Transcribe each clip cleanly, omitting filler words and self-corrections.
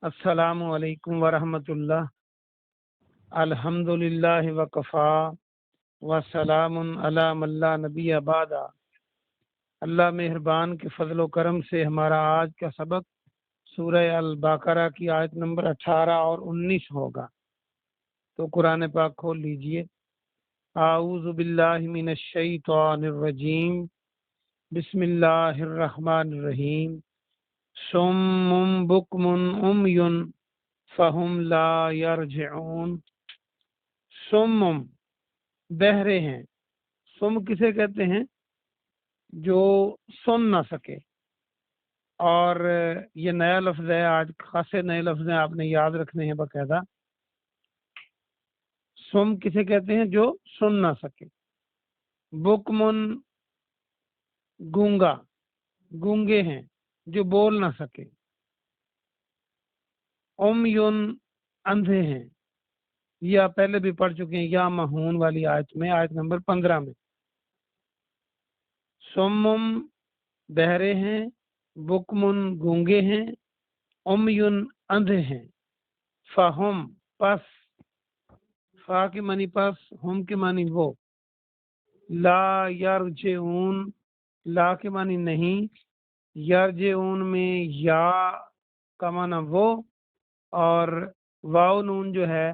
السلام علیکم ورحمۃ اللہ۔ الحمدللہ وکفا وسلام علی من لا نبی بعد۔ اللہ مہربان کے فضل و کرم سے ہمارا آج کا سبق سورہ البقرہ کی آیت نمبر 18 اور 19 ہوگا۔ تو قرآن پاک کھول لیجئے۔ اعوذ باللہ من الشیطان الرجیم، بسم اللہ الرحمن الرحیم۔ صم بکم عمی فہم لا یرجعون۔ صم بہرے ہیں۔ صم کسے کہتے ہیں؟ جو سن نہ سکے۔ اور یہ نیا لفظ ہے، آج خاصے نئے لفظ ہیں، آپ نے یاد رکھنے ہیں باقاعدہ۔ صم کسے کہتے ہیں؟ جو سن نہ سکے۔ بکمن گونگا، گونگے ہیں جو بول نہ سکے۔ امیون اندھے ہیں، یا پہلے بھی پڑھ چکے ہیں یا مہون والی آیت میں، آیت نمبر 15 میں۔ سمم بہرے ہیں، بکمن گونگے ہیں، امیون اندھے ہیں۔ فہم پس، فا کے معنی پس، ہم کے معنی وہ۔ لا یرجعون، لا کے معنی نہیں، یرجعون میں یا کا معنی وہ، اور واو نون جو ہے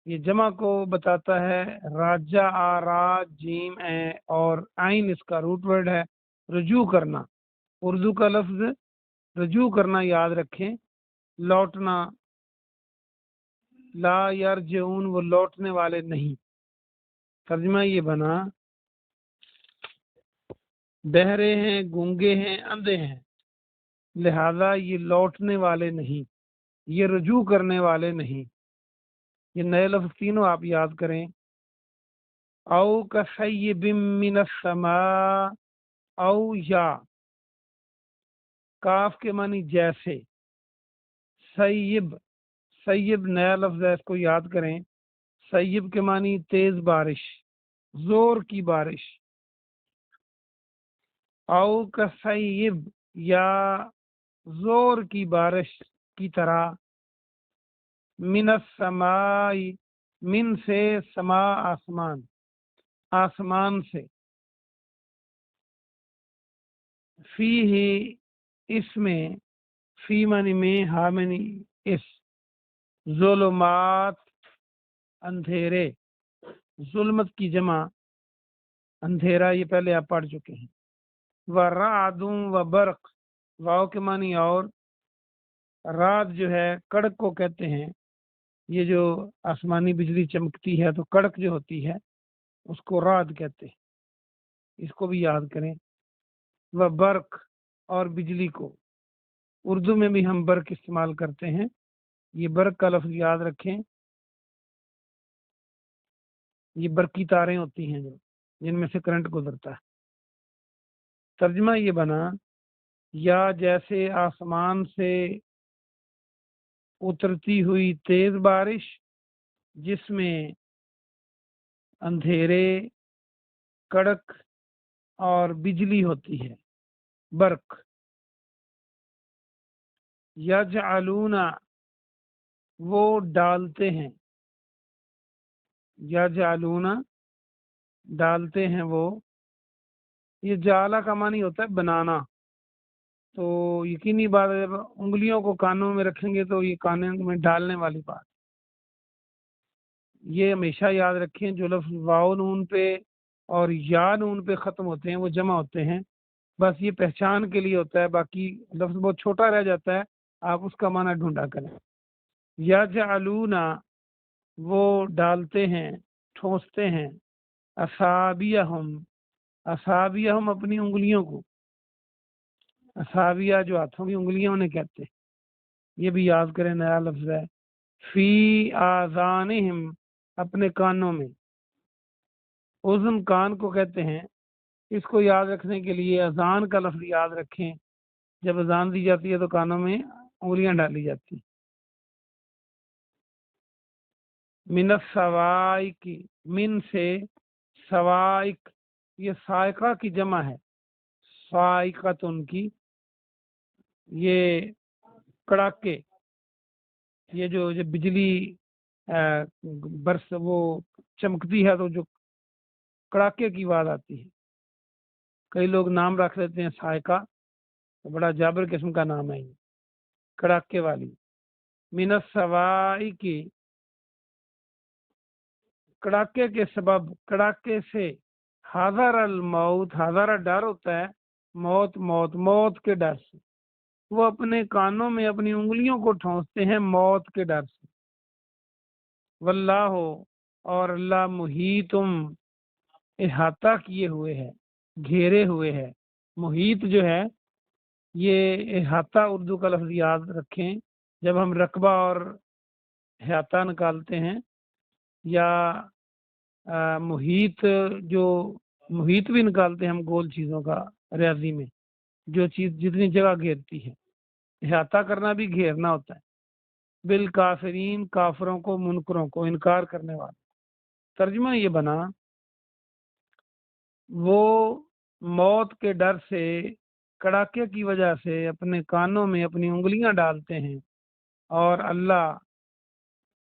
یہ جمع کو بتاتا ہے۔ راجع را جیم اے، اور عین اس کا روٹ ورڈ ہے، رجوع کرنا۔ اردو کا لفظ رجوع کرنا یاد رکھیں، لوٹنا۔ لا یرجعون وہ لوٹنے والے نہیں۔ ترجمہ یہ بنا، بہرے ہیں، گونگے ہیں، اندھے ہیں، لہذا یہ لوٹنے والے نہیں، یہ رجوع کرنے والے نہیں۔ یہ نئے لفظ تینوں آپ یاد کریں۔ او کصیب من السماء، او یا کاف کے معنی جیسے۔ سیب، سیب نیا لفظ ہے، اس کو یاد کریں۔ سیب کے معنی تیز بارش، زور کی بارش۔ او کصیب یا زور کی بارش کی طرح۔ من السماء، من سے، سماء آسمان، آسمان سے۔ فی ہی اس میں، فی معنی میں، ہا معنی اس۔ ظلمات اندھیرے، ظلمت کی جمع اندھیرا، یہ پہلے آپ پڑھ چکے ہیں۔ ورعد و برق، واو کے معنی اور۔ رات جو ہے کڑک کو کہتے ہیں، یہ جو آسمانی بجلی چمکتی ہے تو کڑک جو ہوتی ہے اس کو رات کہتے ہیں، اس کو بھی یاد کریں۔ وہ برق، اور بجلی کو اردو میں بھی ہم برق استعمال کرتے ہیں، یہ برق کا لفظ یاد رکھیں۔ یہ برقی تاریں ہوتی ہیں جو جن میں سے کرنٹ گزرتا ہے۔ ترجمہ یہ بنا، یا جیسے آسمان سے اترتی ہوئی تیز بارش جس میں اندھیرے، کڑک اور بجلی ہوتی ہے، برق۔ یجعلون وہ ڈالتے ہیں، یجعلون ڈالتے ہیں وہ۔ یہ جعلہ کا معنی ہوتا ہے بنانا، تو یقینی بات ہے، جب انگلیوں کو کانوں میں رکھیں گے تو یہ کانوں میں ڈالنے والی بات۔ یہ ہمیشہ یاد رکھیں، جو لفظ واو نون پہ اور یا نون پہ ختم ہوتے ہیں وہ جمع ہوتے ہیں، بس یہ پہچان کے لیے ہوتا ہے، باقی لفظ بہت چھوٹا رہ جاتا ہے، آپ اس کا معنی ڈھونڈا کریں۔ یجعلون وہ ڈالتے ہیں، ٹھونستے ہیں۔ اصابعہم، اصابعہم اپنی انگلیوں کو، اصابیہ جو ہاتھوں کی انگلیاں انہیں کہتے ہیں، یہ بھی یاد کریں، نیا لفظ ہے۔ فی آذانہم اپنے کانوں میں، اذن کان کو کہتے ہیں، اس کو یاد رکھنے کے لیے اذان کا لفظ یاد رکھیں، جب اذان دی جاتی ہے تو کانوں میں انگلیاں ڈالی جاتی ہیں۔ من السوائق، من سے، سوائق یہ سائقہ کی جمع ہے، سائقۃ ان کی، یہ کڑاکے، یہ جو جب بجلی برس وہ چمکتی ہے تو جو کڑاکے کی آواز آتی ہے، کئی لوگ نام رکھ لیتے ہیں سائقہ، تو بڑا جابر قسم کا نام ہے یہ، کڑاکے والی۔ من السوائی کی، کڑاکے کے سبب، کڑاکے سے، حذر الموت، حذر ڈر ہوتا ہے، موت موت موت کے ڈر سے، وہ اپنے کانوں میں اپنی انگلیوں کو ٹھونستے ہیں موت کے ڈر سے۔ واللہ، اور اللہ، محیطم، احاطہ کیے ہوئے ہے، گھیرے ہوئے ہے۔ محیط جو ہے یہ احاطہ اردو کا لفظ یاد رکھیں، جب ہم رقبہ اور احاطہ نکالتے ہیں، یا محیط، جو محیط بھی نکالتے ہیں ہم گول چیزوں کا ریاضی میں، جو چیز جتنی جگہ گھیرتی ہے، احاطہ کرنا بھی گھیرنا ہوتا ہے۔ بالکافرین، کافروں کو، منکروں کو، انکار کرنے والے۔ ترجمہ یہ بنا، وہ موت کے ڈر سے، کڑاکے کی وجہ سے اپنے کانوں میں اپنی انگلیاں ڈالتے ہیں، اور اللہ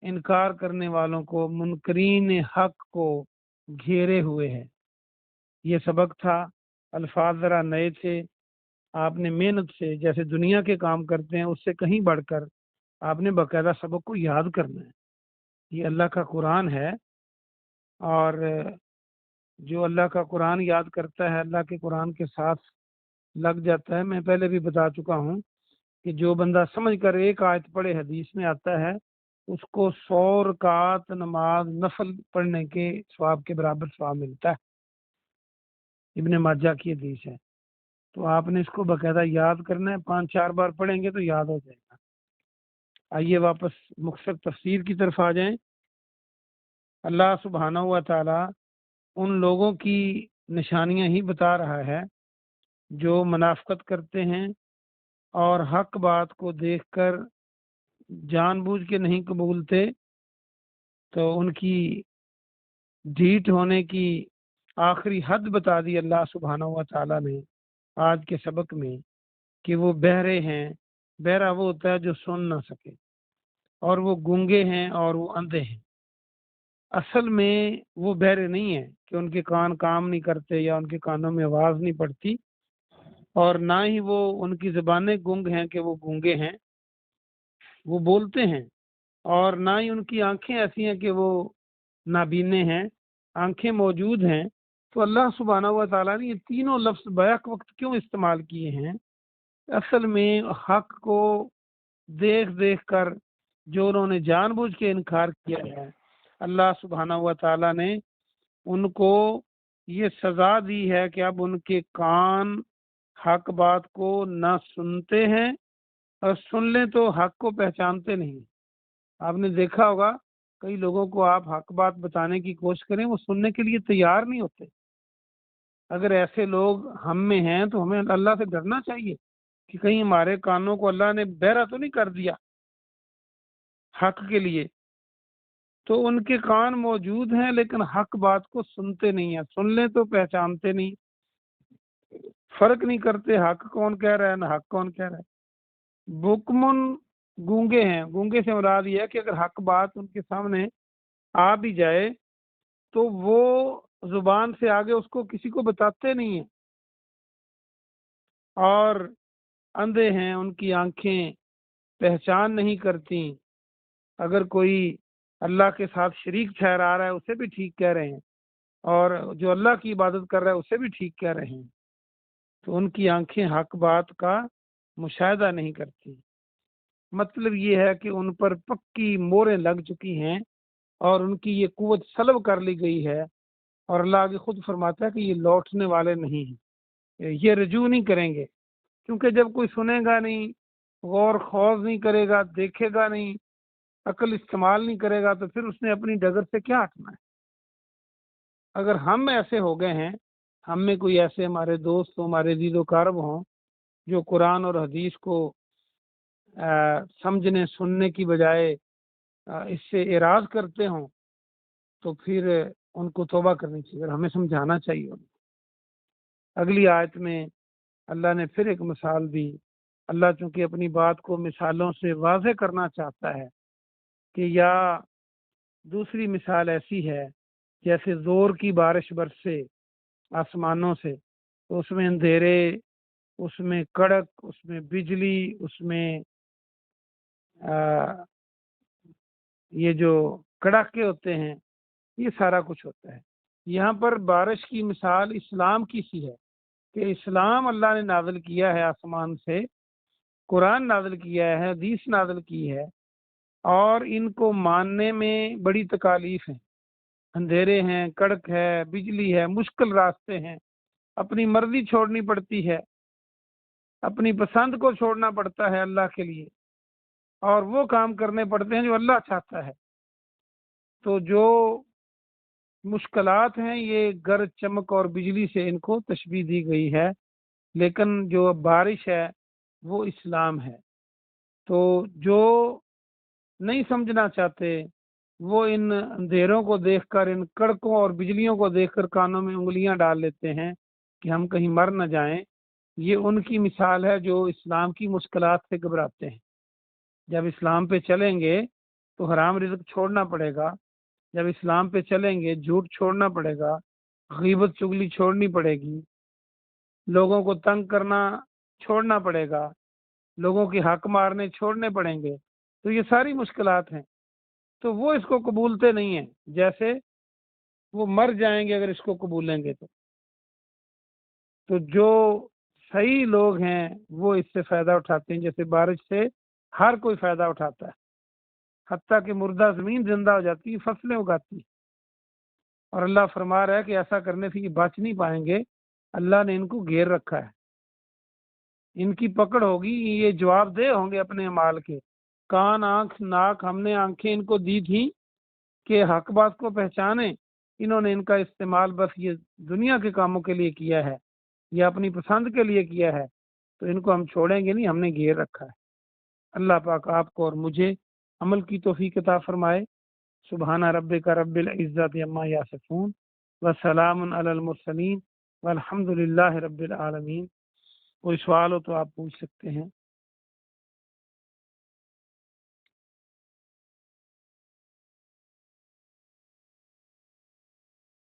انکار کرنے والوں کو، منکرین حق کو گھیرے ہوئے ہے۔ یہ سبق تھا، الفاظ ذرا نئے تھے، آپ نے محنت سے، جیسے دنیا کے کام کرتے ہیں اس سے کہیں بڑھ کر آپ نے باقاعدہ سبق کو یاد کرنا ہے۔ یہ اللہ کا قرآن ہے، اور جو اللہ کا قرآن یاد کرتا ہے، اللہ کے قرآن کے ساتھ لگ جاتا ہے۔ میں پہلے بھی بتا چکا ہوں کہ جو بندہ سمجھ کر ایک آیت پڑھے، حدیث میں آتا ہے اس کو 100 رکعت نماز نفل پڑھنے کے ثواب کے برابر ثواب ملتا ہے۔ ابن ماجہ کی حدیث ہے، تو آپ نے اس کو باقاعدہ یاد کرنا ہے، 5-4 بار پڑھیں گے تو یاد ہو جائے گا۔ آئیے واپس مختصر تفسیر کی طرف آ جائیں۔ اللہ سبحانہ و تعالی ان لوگوں کی نشانیاں ہی بتا رہا ہے جو منافقت کرتے ہیں اور حق بات کو دیکھ کر جان بوجھ کے نہیں قبولتے، تو ان کی ڈھیٹ ہونے کی آخری حد بتا دی اللہ سبحانہ و تعالی نے آج کے سبق میں، کہ وہ بہرے ہیں۔ بہرا وہ ہوتا ہے جو سن نہ سکے، اور وہ گونگے ہیں اور وہ اندھے ہیں۔ اصل میں وہ بہرے نہیں ہیں کہ ان کے کان کام نہیں کرتے یا ان کے کانوں میں آواز نہیں پڑتی، اور نہ ہی وہ ان کی زبانیں گونگ ہیں کہ وہ گونگے ہیں، وہ بولتے ہیں، اور نہ ہی ان کی آنکھیں ایسی ہیں کہ وہ نابینے ہیں، آنکھیں موجود ہیں۔ تو اللہ سبحانہ و تعالیٰ نے یہ تینوں لفظ بیک وقت کیوں استعمال کیے ہیں؟ اصل میں حق کو دیکھ دیکھ کر جو انہوں نے جان بوجھ کے انکار کیا ہے، اللہ سبحانہ و تعالیٰ نے ان کو یہ سزا دی ہے کہ اب ان کے کان حق بات کو نہ سنتے ہیں، اور سن لیں تو حق کو پہچانتے نہیں۔ آپ نے دیکھا ہوگا کئی لوگوں کو آپ حق بات بتانے کی کوشش کریں، وہ سننے کے لیے تیار نہیں ہوتے۔ اگر ایسے لوگ ہم میں ہیں تو ہمیں اللہ سے ڈرنا چاہیے کہ کہیں ہمارے کانوں کو اللہ نے بہرا تو نہیں کر دیا حق کے لیے۔ تو ان کے کان موجود ہیں لیکن حق بات کو سنتے نہیں ہیں، سن لیں تو پہچانتے نہیں، فرق نہیں کرتے حق کون کہہ رہا ہے نہ حق کون کہہ رہا ہے۔ بکمن، گونگے ہیں۔ گونگے سے مراد یہ ہے کہ اگر حق بات ان کے سامنے آ بھی جائے تو وہ زبان سے آگے اس کو کسی کو بتاتے نہیں ہیں، اور اندھے ہیں، ان کی آنکھیں پہچان نہیں کرتی۔ اگر کوئی اللہ کے ساتھ شریک ٹھہرا رہا ہے اسے بھی ٹھیک کہہ رہے ہیں، اور جو اللہ کی عبادت کر رہا ہے اسے بھی ٹھیک کہہ رہے ہیں۔ تو ان کی آنکھیں حق بات کا مشاہدہ نہیں کرتی۔ مطلب یہ ہے کہ ان پر پکی موریں لگ چکی ہیں، اور ان کی یہ قوت سلب کر لی گئی ہے، اور اللہ آگے خود فرماتا ہے کہ یہ لوٹنے والے نہیں ہیں، یہ رجوع نہیں کریں گے، کیونکہ جب کوئی سنے گا نہیں، غور خوض نہیں کرے گا، دیکھے گا نہیں، عقل استعمال نہیں کرے گا، تو پھر اس نے اپنی ڈگر سے کیا ہٹنا ہے؟ اگر ہم ایسے ہو گئے ہیں، ہم میں کوئی ایسے ہمارے دوست ہوں، ہمارے عزیز و قارب ہوں جو قرآن اور حدیث کو سمجھنے سننے کی بجائے اس سے اعراض کرتے ہوں، تو پھر ان کو توبہ کرنی چاہیے اور ہمیں سمجھانا چاہیے۔ اگلی آیت میں اللہ نے پھر ایک مثال دی۔ اللہ چونکہ اپنی بات کو مثالوں سے واضح کرنا چاہتا ہے، کہ یا دوسری مثال ایسی ہے جیسے زور کی بارش برسے آسمانوں سے، تو اس میں اندھیرے، اس میں کڑک، اس میں بجلی، اس میں یہ جو کڑاکے ہوتے ہیں، یہ سارا کچھ ہوتا ہے۔ یہاں پر بارش کی مثال اسلام کی سی ہے کہ اسلام اللہ نے نازل کیا ہے آسمان سے، قرآن نازل کیا ہے، حدیث نازل کی ہے، اور ان کو ماننے میں بڑی تکالیف ہیں، اندھیرے ہیں، کڑک ہے، بجلی ہے، مشکل راستے ہیں، اپنی مرضی چھوڑنی پڑتی ہے، اپنی پسند کو چھوڑنا پڑتا ہے اللہ کے لیے، اور وہ کام کرنے پڑتے ہیں جو اللہ چاہتا ہے۔ تو جو مشکلات ہیں یہ گرج چمک اور بجلی سے ان کو تشبیہ دی گئی ہے، لیکن جو بارش ہے وہ اسلام ہے۔ تو جو نہیں سمجھنا چاہتے وہ ان اندھیروں کو دیکھ کر، ان کڑکوں اور بجلیوں کو دیکھ کر کانوں میں انگلیاں ڈال لیتے ہیں کہ ہم کہیں مر نہ جائیں۔ یہ ان کی مثال ہے جو اسلام کی مشکلات سے گھبراتے ہیں۔ جب اسلام پہ چلیں گے تو حرام رزق چھوڑنا پڑے گا، جب اسلام پہ چلیں گے جھوٹ چھوڑنا پڑے گا، غیبت چگلی چھوڑنی پڑے گی، لوگوں کو تنگ کرنا چھوڑنا پڑے گا، لوگوں کے حق مارنے چھوڑنے پڑیں گے۔ تو یہ ساری مشکلات ہیں، تو وہ اس کو قبولتے نہیں ہیں، جیسے وہ مر جائیں گے اگر اس کو قبولیں گے تو جو صحیح لوگ ہیں وہ اس سے فائدہ اٹھاتے ہیں، جیسے بارش سے ہر کوئی فائدہ اٹھاتا ہے، حتیٰ کہ مردہ زمین زندہ ہو جاتی ہے، فصلیں اگاتی ہے، اور اللہ فرما رہا ہے کہ ایسا کرنے سے یہ بچ نہیں پائیں گے، اللہ نے ان کو گھیر رکھا ہے، ان کی پکڑ ہوگی، یہ جواب دہ ہوں گے اپنے اعمال کے۔ کان، آنکھ، ناک، ہم نے آنکھیں ان کو دی تھیں کہ حق بات کو پہچانے، انہوں نے ان کا استعمال بس یہ دنیا کے کاموں کے لیے کیا ہے یا اپنی پسند کے لیے کیا ہے، تو ان کو ہم چھوڑیں گے نہیں، ہم نے گھیر رکھا ہے۔ اللہ پاک آپ کو اور مجھے عمل کی توفیق عطا فرمائے۔ سبحان ربک رب العزت عما یصفون وسلام علی المرسلین والحمد للہ رب العالمین۔ کوئی سوال ہو تو آپ پوچھ سکتے ہیں۔